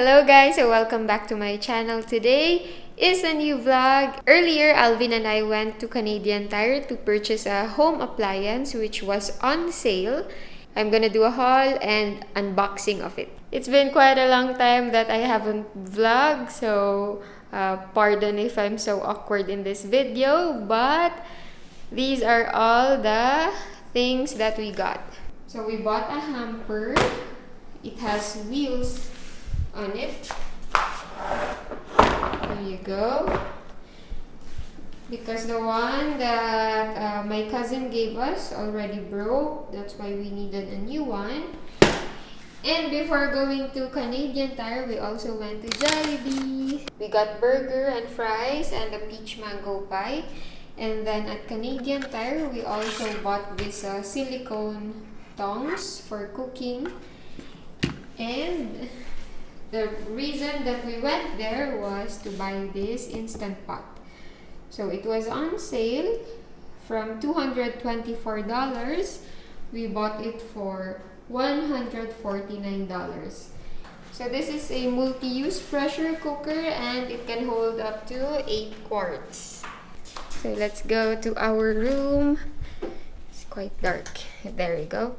Hello guys, so welcome back to my channel. Today is a new vlog. Earlier, Alvin and I went to Canadian Tire to purchase a home appliance which was on sale. I'm gonna do a haul and unboxing of it. It's been quite a long time that I haven't vlogged, so pardon if I'm so awkward in this video, but these are all the things that we got. So we bought a hamper. It has wheels on it. There you go. Because the one that my cousin gave us already broke, that's why we needed a new one. And before going to Canadian Tire, we also went to Jollibee. We got burger and fries and a peach mango pie. And then at Canadian Tire, we also bought this silicone tongs for cooking. And the reason that we went there was to buy this Instant Pot. So it was on sale from $224. We bought it for $149. So this is a multi-use pressure cooker and it can hold up to 8 quarts. So let's go to our room. It's quite dark. There we go.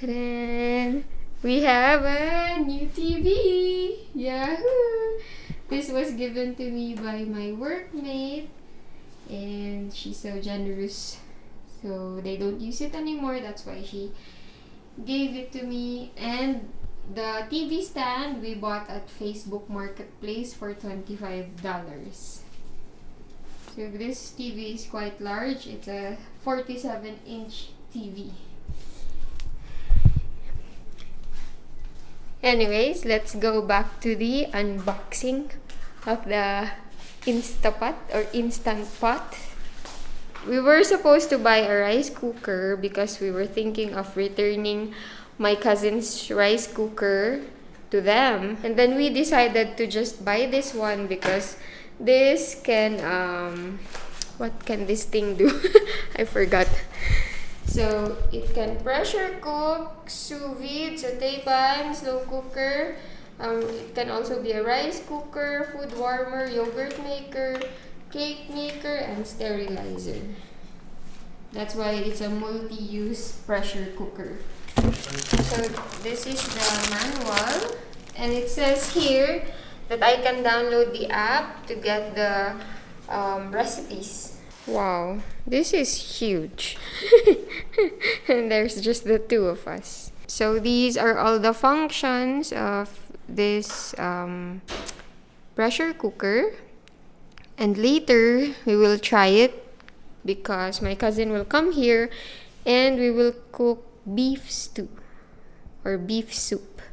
Ta-da! We have a new TV! Yahoo! This was given to me by my workmate and she's so generous. So they don't use it anymore. That's why she gave it to me. And the TV stand we bought at Facebook Marketplace for $25. So this TV is quite large. It's a 47-inch TV. Anyways, let's go back to the unboxing of the Instapot or Instant Pot. We were supposed to buy a rice cooker because we were thinking of returning my cousin's rice cooker to them. And then we decided to just buy this one because this can, what can this thing do? I forgot. So, it can pressure cook, sous vide, saute pan, slow cooker. It can also be a rice cooker, food warmer, yogurt maker, cake maker, and sterilizer. That's why it's a multi-use pressure cooker. So, this is the manual. And it says here that I can download the app to get the recipes. Wow, this is huge. And there's just the two of us. So these are all the functions of this pressure cooker. And later, we will try it because my cousin will come here and we will cook beef stew or beef soup.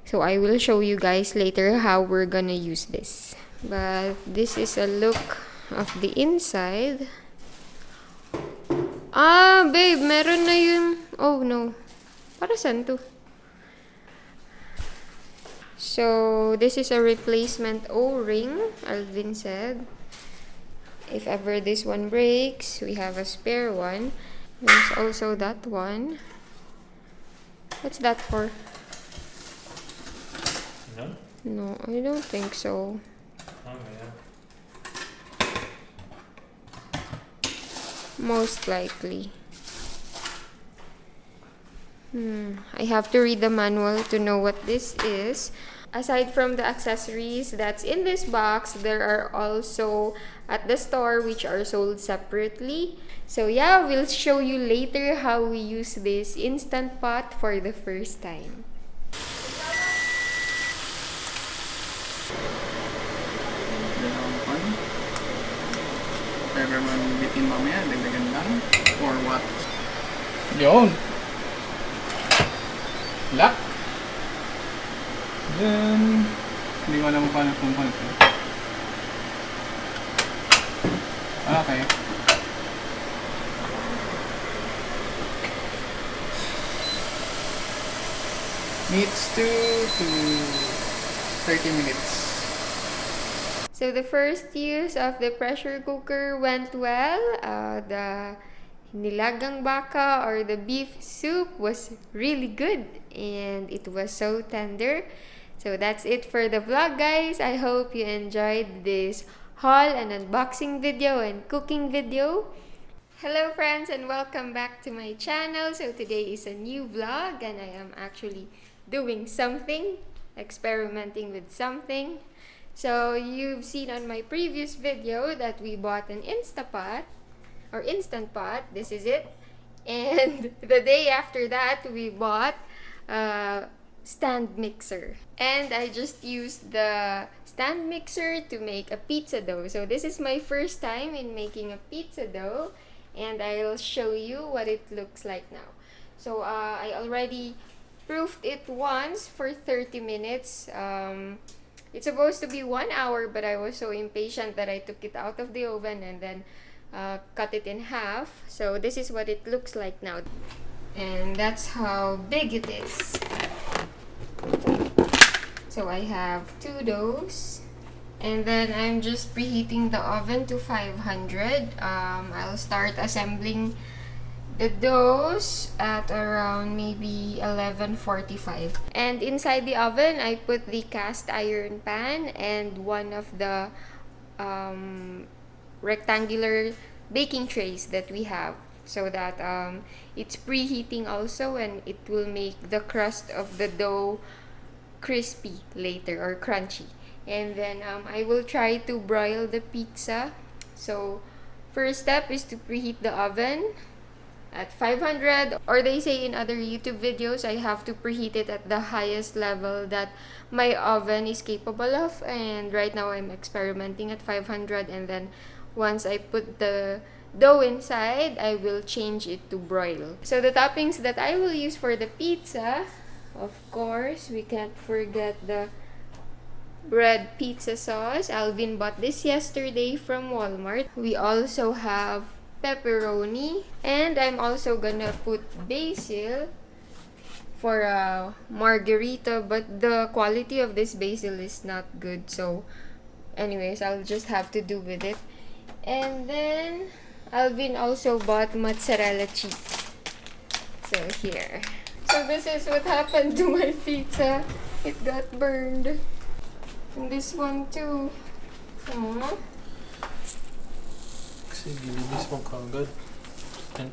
So I will show you guys later how we're gonna use this. But this is a look of the inside. Ah, babe, meron na yun. Oh, no. Para saan to? So, this is a replacement O-ring, Alvin said. If ever this one breaks, we have a spare one. There's also that one. What's that for? No? No, I don't think so. Oh, yeah. Most likely. I have to read the manual to know what this is. Aside from the accessories that's in this box, there are also at the store which are sold separately. So yeah, we'll show you later how we use this Instant Pot for the first time. Ever man bitin mamaya, dagdagan lang or what? Yun! Lock! Then, Hindi ko alam paano kung paano. Okay. Needs 2 to 30 minutes. So the first use of the pressure cooker went well. The nilagang baka or the beef soup was really good and it was so tender. So that's it for the vlog, guys. I hope you enjoyed this haul and unboxing video and cooking video. Hello friends and welcome back to my channel. So today is a new vlog and I am actually doing something, experimenting with something. So you've seen on my previous video that we bought an Instapot or Instant Pot. This is it. And the day after that we bought a stand mixer. And I just used the stand mixer to make a pizza dough. So this is my first time in making a pizza dough. And I'll show you what it looks like now. So I already proofed it once for 30 minutes. It's supposed to be 1 hour, but I was so impatient that I took it out of the oven and then cut it in half. So this is what it looks like now. And that's how big it is. So I have 2 doughs. And then I'm just preheating the oven to 500. I'll start assembling the doughs at around maybe 11:45. And inside the oven, I put the cast iron pan and one of the rectangular baking trays that we have, so that it's preheating also, and it will make the crust of the dough crispy later or crunchy. And then I will try to broil the pizza. So first step is to preheat the oven at 500, or they say in other YouTube videos I have to preheat it at the highest level that my oven is capable of, and right now I'm experimenting at 500. And then once I put the dough inside, I will change it to broil. So the toppings that I will use for the pizza, of course, we can't forget the bread pizza sauce. Alvin bought this yesterday from Walmart. We also have pepperoni, and I'm also gonna put basil for a margarita, but the quality of this basil is not good, so anyways, I'll just have to do with it. And then Alvin also bought mozzarella cheese. So here. So this is what happened to my pizza. It got burned. And this one too. Aww. Kasi gilibis mo kagad. And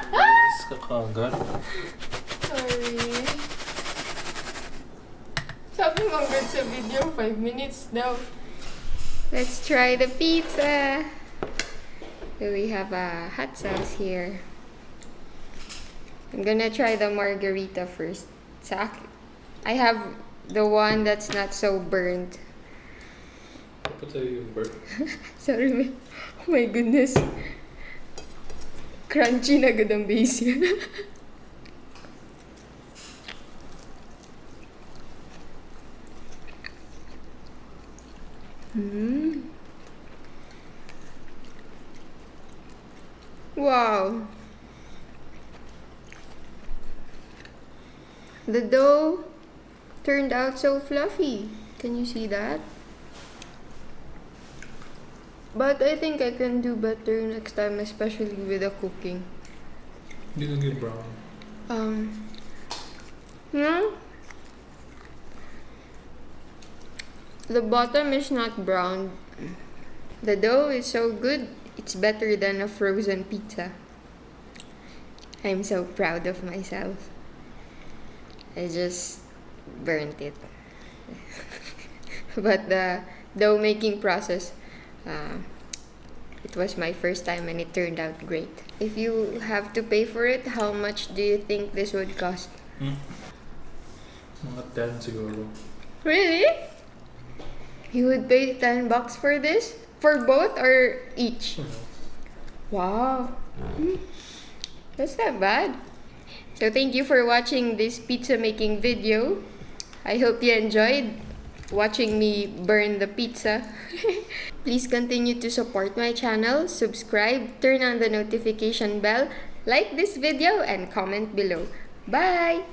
gilibis ka kagad. Sorry. Sabi mo good sa video, 5 minutes daw. Let's try the pizza. So we have a hot sauce here. I'm gonna try the margarita first. I have the one that's not so burnt. Dapat tayo yung bird. Sorry, man. Oh my goodness. Crunchy na good ang base yun. Wow. The dough turned out so fluffy. Can you see that? But I think I can do better next time, especially with the cooking. Hindi lang yung brown. No? The bottom is not brown. The dough is so good, it's better than a frozen pizza. I'm so proud of myself. I just burnt it. But the dough making process, it was my first time and it turned out great. If you have to pay for it, how much do you think this would cost? Mga 10 siguro. Really? You would pay $10 for this? For both or each? Wow. That's not bad. So thank you for watching this pizza making video. I hope you enjoyed watching me burn the pizza. Please continue to support my channel, subscribe, turn on the notification bell, like this video, and comment below. Bye!